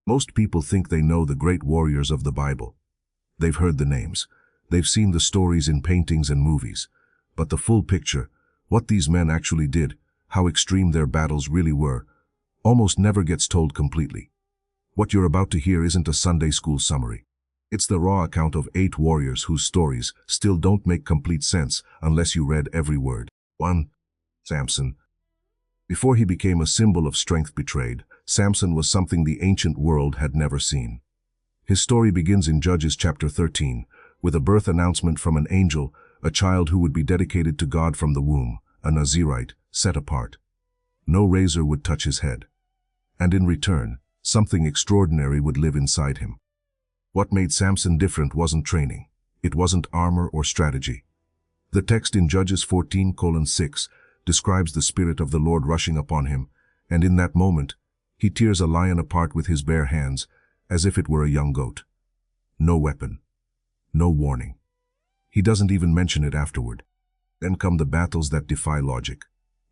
Most people think they know the great warriors of the Bible. They've heard the names. They've seen the stories in paintings and movies. But the full picture, what these men actually did, how extreme their battles really were, almost never gets told completely. What you're about to hear isn't a Sunday school summary. It's the raw account of 8 warriors whose stories still don't make complete sense unless you read every word. 1. Samson. Before he became a symbol of strength betrayed, Samson was something the ancient world had never seen. His story begins in Judges chapter 13, with a birth announcement from an angel, a child who would be dedicated to God from the womb, a Nazirite, set apart. No razor would touch his head. And in return, something extraordinary would live inside him. What made Samson different wasn't training. It wasn't armor or strategy. The text in Judges 14:6 describes the Spirit of the Lord rushing upon him, and in that moment, he tears a lion apart with his bare hands, as if it were a young goat. No weapon. No warning. He doesn't even mention it afterward. Then come the battles that defy logic.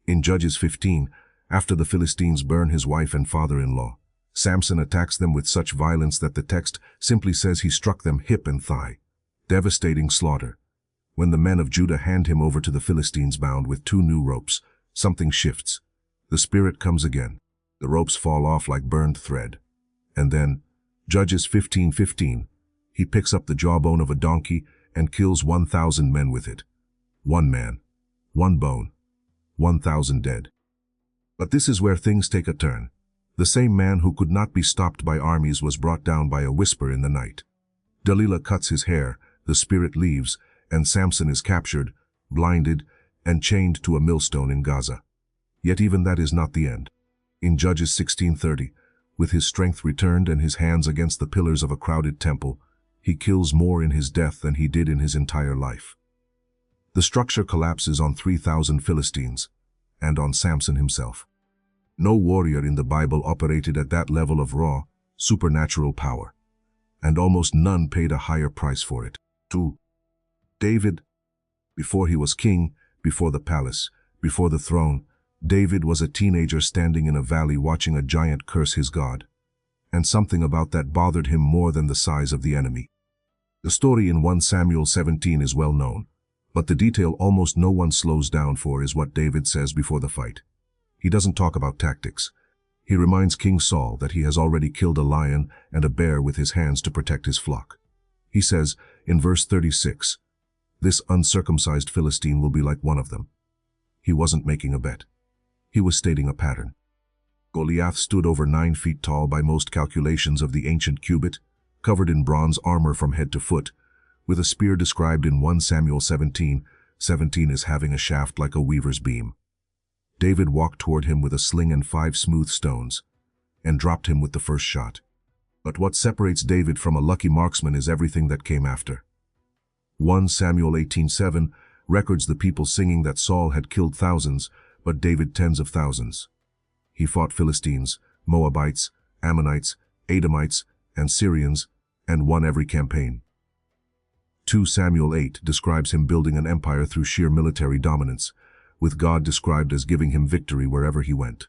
In Judges 15, after the Philistines burn his wife and father-in-law, Samson attacks them with such violence that the text simply says he struck them hip and thigh. Devastating slaughter. When the men of Judah hand him over to the Philistines bound with 2 new ropes, something shifts. The Spirit comes again. The ropes fall off like burned thread. And then, Judges 15:15, he picks up the jawbone of a donkey and kills 1,000 men with it. 1 man, 1 bone, 1,000 dead. But this is where things take a turn. The same man who could not be stopped by armies was brought down by a whisper in the night. Delilah cuts his hair, the Spirit leaves, and Samson is captured, blinded, and chained to a millstone in Gaza. Yet even that is not the end. In Judges 16:30, with his strength returned and his hands against the pillars of a crowded temple, he kills more in his death than he did in his entire life. The structure collapses on 3,000 Philistines, and on Samson himself. No warrior in the Bible operated at that level of raw, supernatural power, and almost none paid a higher price for it. 2. David. Before he was king, before the palace, before the throne, David was a teenager standing in a valley watching a giant curse his God. And something about that bothered him more than the size of the enemy. The story in 1 Samuel 17 is well known, but the detail almost no one slows down for is what David says before the fight. He doesn't talk about tactics. He reminds King Saul that he has already killed a lion and a bear with his hands to protect his flock. He says, in verse 36, "This uncircumcised Philistine will be like one of them." He wasn't making a bet. He was stating a pattern. Goliath stood over 9 feet tall by most calculations of the ancient cubit, covered in bronze armor from head to foot, with a spear described in 1 Samuel 17 as having a shaft like a weaver's beam. David walked toward him with a sling and 5 smooth stones, and dropped him with the first shot. But what separates David from a lucky marksman is everything that came after. 1 Samuel 18:7 records the people singing that Saul had killed thousands, but David tens of thousands. He fought Philistines, Moabites, Ammonites, Edomites, and Syrians, and won every campaign. 2 Samuel 8 describes him building an empire through sheer military dominance, with God described as giving him victory wherever he went.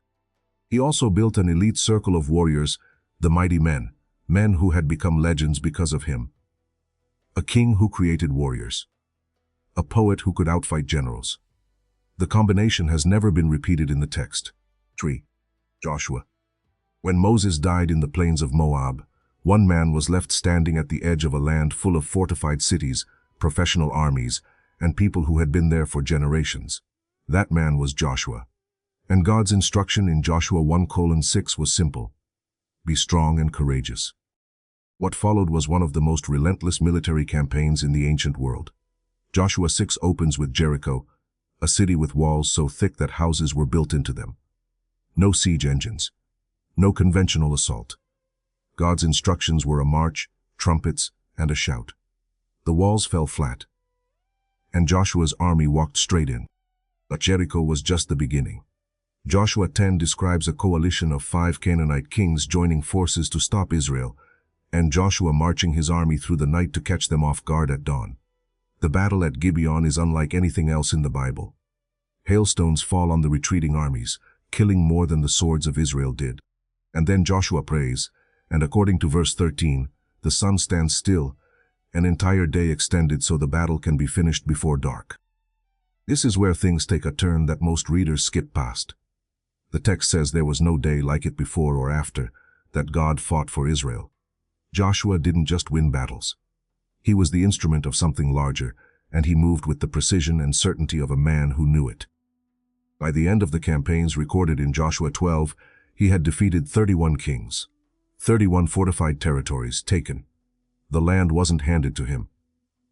He also built an elite circle of warriors, the mighty men, men who had become legends because of him. A king who created warriors. A poet who could outfight generals. The combination has never been repeated in the text. 3. Joshua. When Moses died in the plains of Moab, one man was left standing at the edge of a land full of fortified cities, professional armies, and people who had been there for generations. That man was Joshua. And God's instruction in Joshua 1:6 was simple. Be strong and courageous. What followed was one of the most relentless military campaigns in the ancient world. Joshua 6 opens with Jericho, a city with walls so thick that houses were built into them. No siege engines. No conventional assault. God's instructions were a march, trumpets, and a shout. The walls fell flat, and Joshua's army walked straight in. But Jericho was just the beginning. Joshua 10 describes a coalition of 5 Canaanite kings joining forces to stop Israel, and Joshua marching his army through the night to catch them off guard at dawn. The battle at Gibeon is unlike anything else in the Bible. Hailstones fall on the retreating armies, killing more than the swords of Israel did. And then Joshua prays, and according to verse 13, the sun stands still, an entire day extended so the battle can be finished before dark. This is where things take a turn that most readers skip past. The text says there was no day like it before or after, that God fought for Israel. Joshua didn't just win battles. He was the instrument of something larger, and he moved with the precision and certainty of a man who knew it. By the end of the campaigns recorded in Joshua 12, he had defeated 31 kings, 31 fortified territories taken. The land wasn't handed to him.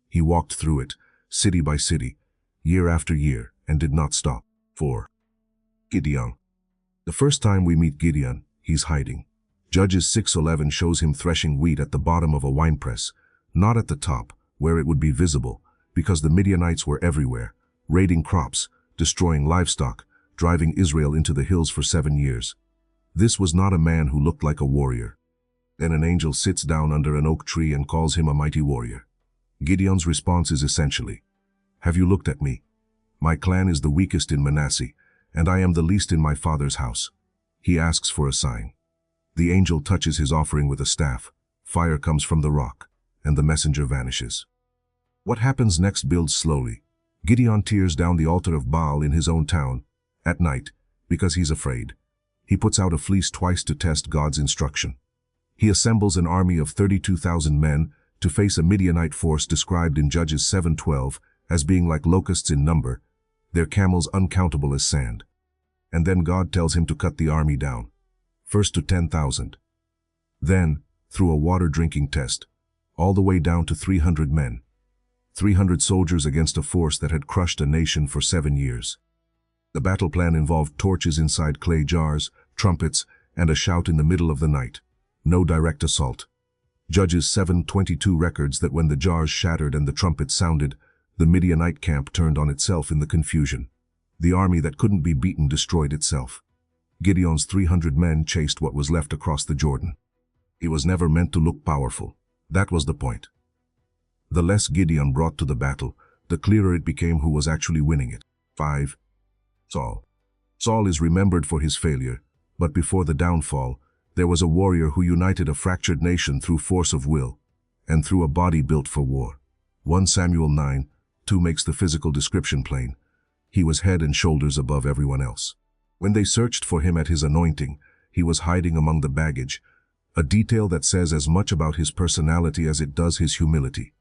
He walked through it, city by city, year after year, and did not stop. 4. Gideon. The first time we meet Gideon, he's hiding. Judges 6:11 shows him threshing wheat at the bottom of a winepress, not at the top, where it would be visible, because the Midianites were everywhere, raiding crops, destroying livestock, driving Israel into the hills for 7 years. This was not a man who looked like a warrior. Then an angel sits down under an oak tree and calls him a mighty warrior. Gideon's response is essentially, "Have you looked at me? My clan is the weakest in Manasseh, and I am the least in my father's house." He asks for a sign. The angel touches his offering with a staff, fire comes from the rock, and the messenger vanishes. What happens next builds slowly. Gideon tears down the altar of Baal in his own town, at night, because he's afraid. He puts out a fleece twice to test God's instruction. He assembles an army of 32,000 men to face a Midianite force described in Judges 7:12 as being like locusts in number, their camels uncountable as sand. And then God tells him to cut the army down, first to 10,000. Then, through a water-drinking test, all the way down to 300 men. 300 soldiers against a force that had crushed a nation for 7 years. The battle plan involved torches inside clay jars, trumpets, and a shout in the middle of the night. No direct assault. Judges 7:22 records that when the jars shattered and the trumpets sounded, the Midianite camp turned on itself in the confusion. The army that couldn't be beaten destroyed itself. Gideon's 300 men chased what was left across the Jordan. He was never meant to look powerful. That was the point. The less Gideon brought to the battle, the clearer it became who was actually winning it. 5. Saul. Saul is remembered for his failure, but before the downfall, there was a warrior who united a fractured nation through force of will, and through a body built for war. 1 Samuel 9:2 makes the physical description plain. He was head and shoulders above everyone else. When they searched for him at his anointing, he was hiding among the baggage, a detail that says as much about his personality as it does his humility.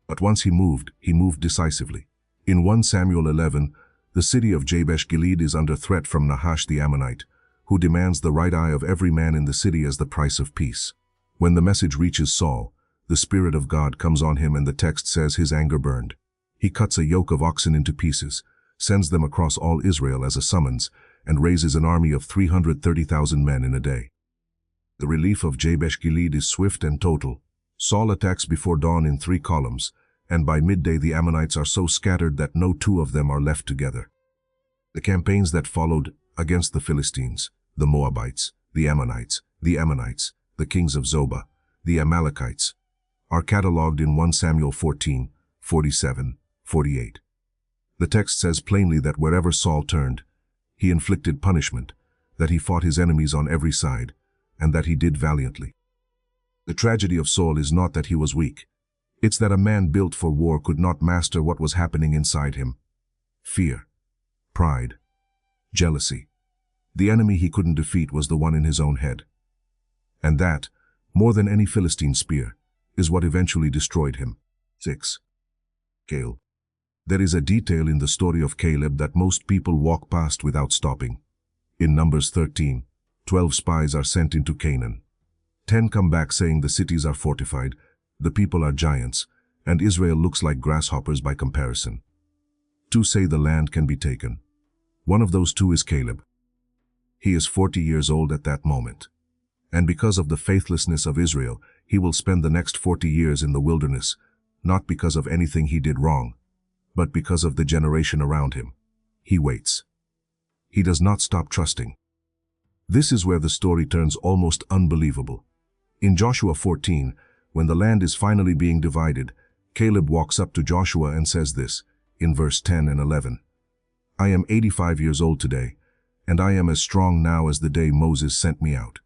But once he moved decisively. In 1 Samuel 11, the city of Jabesh Gilead is under threat from Nahash the Ammonite, who demands the right eye of every man in the city as the price of peace. When the message reaches Saul, the Spirit of God comes on him and the text says his anger burned. He cuts a yoke of oxen into pieces, sends them across all Israel as a summons, and raises an army of 330,000 men in a day. The relief of Jabesh Gilead is swift and total. Saul attacks before dawn in 3 columns, and by midday the Ammonites are so scattered that no 2 of them are left together. The campaigns that followed against the Philistines, the Moabites, the Ammonites, the kings of Zobah, the Amalekites, are catalogued in 1 Samuel 14:47, 48. The text says plainly that wherever Saul turned, he inflicted punishment, that he fought his enemies on every side, and that he did valiantly. The tragedy of Saul is not that he was weak. It's that a man built for war could not master what was happening inside him. Fear, pride, jealousy. The enemy he couldn't defeat was the one in his own head. And that, more than any Philistine spear, is what eventually destroyed him. 6. Caleb. There is a detail in the story of Caleb that most people walk past without stopping. In Numbers 13, 12 spies are sent into Canaan. 10 come back saying the cities are fortified, the people are giants, and Israel looks like grasshoppers by comparison. 2 say the land can be taken. One of those 2 is Caleb. He is 40 years old at that moment. And because of the faithlessness of Israel, he will spend the next 40 years in the wilderness, not because of anything he did wrong, but because of the generation around him. He waits. He does not stop trusting. This is where the story turns almost unbelievable. In Joshua 14, when the land is finally being divided, Caleb walks up to Joshua and says this, in verse 10 and 11. "I am 85 years old today, and I am as strong now as the day Moses sent me out.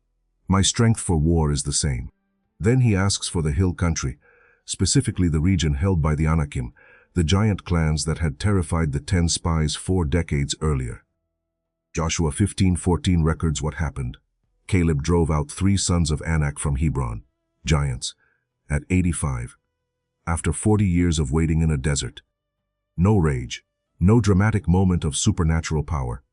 My strength for war is the same. Then he asks for the hill country, specifically the region held by the Anakim, the giant clans that had terrified the 10 spies 4 decades earlier. Joshua 15:14 records what happened. Caleb drove out 3 sons of Anak from Hebron, giants, at 85, after 40 years of waiting in a desert. No rage, no dramatic moment of supernatural power.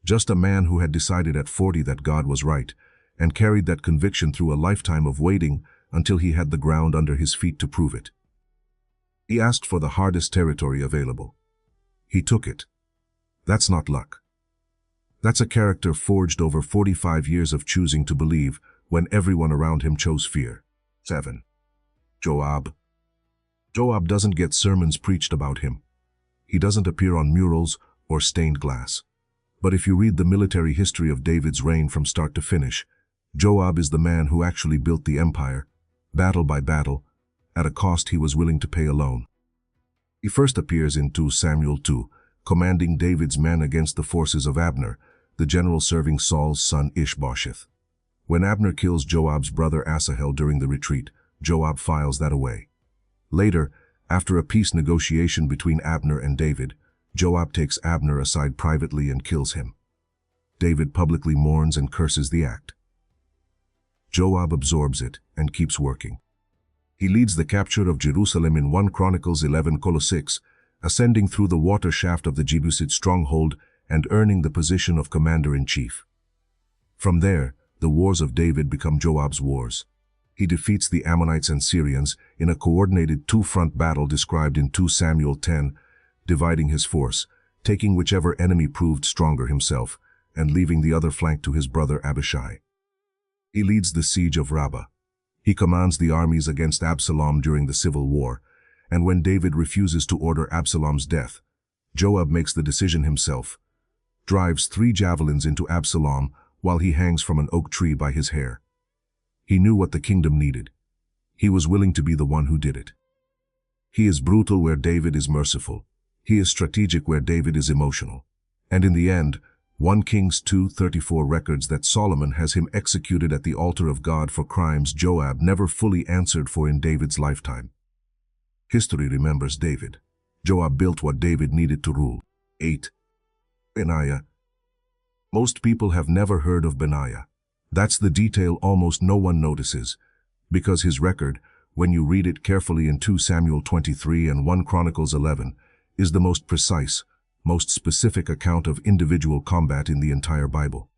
Just a man who had decided at 40 that God was right, and carried that conviction through a lifetime of waiting until he had the ground under his feet to prove it. He asked for the hardest territory available. He took it. That's not luck. That's a character forged over 45 years of choosing to believe when everyone around him chose fear. 7. Joab. Joab doesn't get sermons preached about him. He doesn't appear on murals or stained glass. But if you read the military history of David's reign from start to finish, Joab is the man who actually built the empire, battle by battle, at a cost he was willing to pay alone. He first appears in 2 Samuel 2, commanding David's men against the forces of Abner, the general serving Saul's son Ishbosheth. When Abner kills Joab's brother Asahel during the retreat, Joab files that away. Later, after a peace negotiation between Abner and David, Joab takes Abner aside privately and kills him. David publicly mourns and curses the act. Joab absorbs it and keeps working. He leads the capture of Jerusalem in 1 Chronicles 11:6, ascending through the water shaft of the Jebusite stronghold and earning the position of commander-in-chief. From there, the wars of David become Joab's wars. He defeats the Ammonites and Syrians in a coordinated 2-front battle described in 2 Samuel 10, dividing his force, taking whichever enemy proved stronger himself, and leaving the other flank to his brother Abishai. He leads the siege of Rabbah. He commands the armies against Absalom during the civil war, and when David refuses to order Absalom's death, Joab makes the decision himself, drives 3 javelins into Absalom while he hangs from an oak tree by his hair. He knew what the kingdom needed. He was willing to be the one who did it. He is brutal where David is merciful. He is strategic where David is emotional. And in the end, 1 Kings 2:34 records that Solomon has him executed at the altar of God for crimes Joab never fully answered for in David's lifetime. History remembers David. Joab built what David needed to rule. 8. Benaiah. Most people have never heard of Benaiah. That's the detail almost no one notices, because his record, when you read it carefully in 2 Samuel 23 and 1 Chronicles 11, is the most precise, most specific account of individual combat in the entire Bible.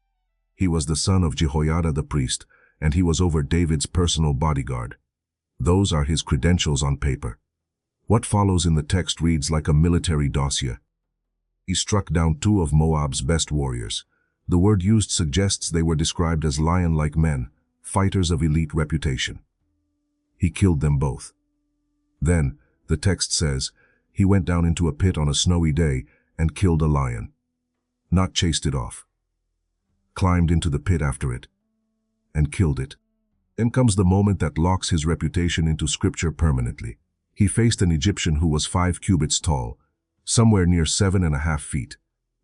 He was the son of Jehoiada the priest, and he was over David's personal bodyguard. Those are his credentials on paper. What follows in the text reads like a military dossier. He struck down 2 of Moab's best warriors. The word used suggests they were described as lion-like men, fighters of elite reputation. He killed them both. Then, the text says, he went down into a pit on a snowy day and killed a lion. Not chased it off. Climbed into the pit after it and killed it. Then comes the moment that locks his reputation into scripture permanently. He faced an Egyptian who was 5 cubits tall, somewhere near 7.5 feet.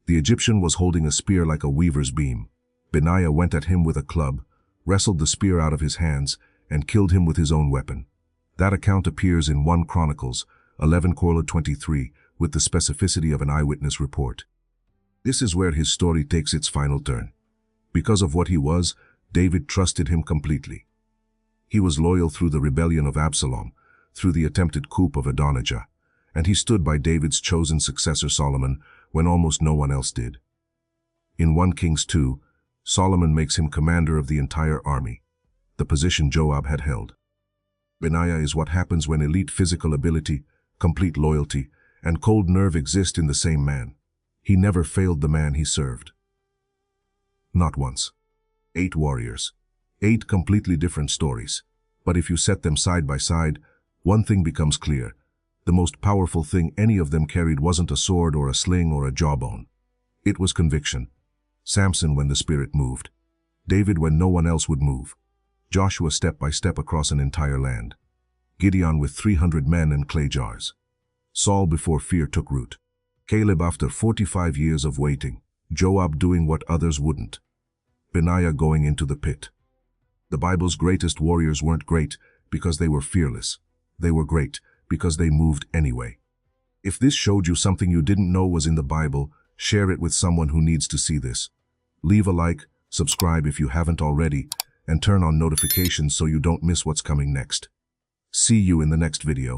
The Egyptian was holding a spear like a weaver's beam. Benaiah went at him with a club, wrestled the spear out of his hands, and killed him with his own weapon. That account appears in 1 Chronicles 11:23 with the specificity of an eyewitness report. This is where his story takes its final turn. Because of what he was, David trusted him completely. He was loyal through the rebellion of Absalom, through the attempted coup of Adonijah, and he stood by David's chosen successor Solomon when almost no one else did. In 1 Kings 2, Solomon makes him commander of the entire army, the position Joab had held. Benaiah is what happens when elite physical ability, complete loyalty, and cold nerve exist in the same man. He never failed the man he served. Not once. 8 warriors. 8 completely different stories. But if you set them side by side, one thing becomes clear. The most powerful thing any of them carried wasn't a sword or a sling or a jawbone. It was conviction. Samson when the Spirit moved. David when no one else would move. Joshua step by step across an entire land. Gideon with 300 men and clay jars. Saul before fear took root. Caleb after 45 years of waiting. Joab doing what others wouldn't. Benaiah going into the pit. The Bible's greatest warriors weren't great because they were fearless. They were great because they moved anyway. If this showed you something you didn't know was in the Bible, share it with someone who needs to see this. Leave a like, subscribe if you haven't already, and turn on notifications so you don't miss what's coming next. See you in the next video.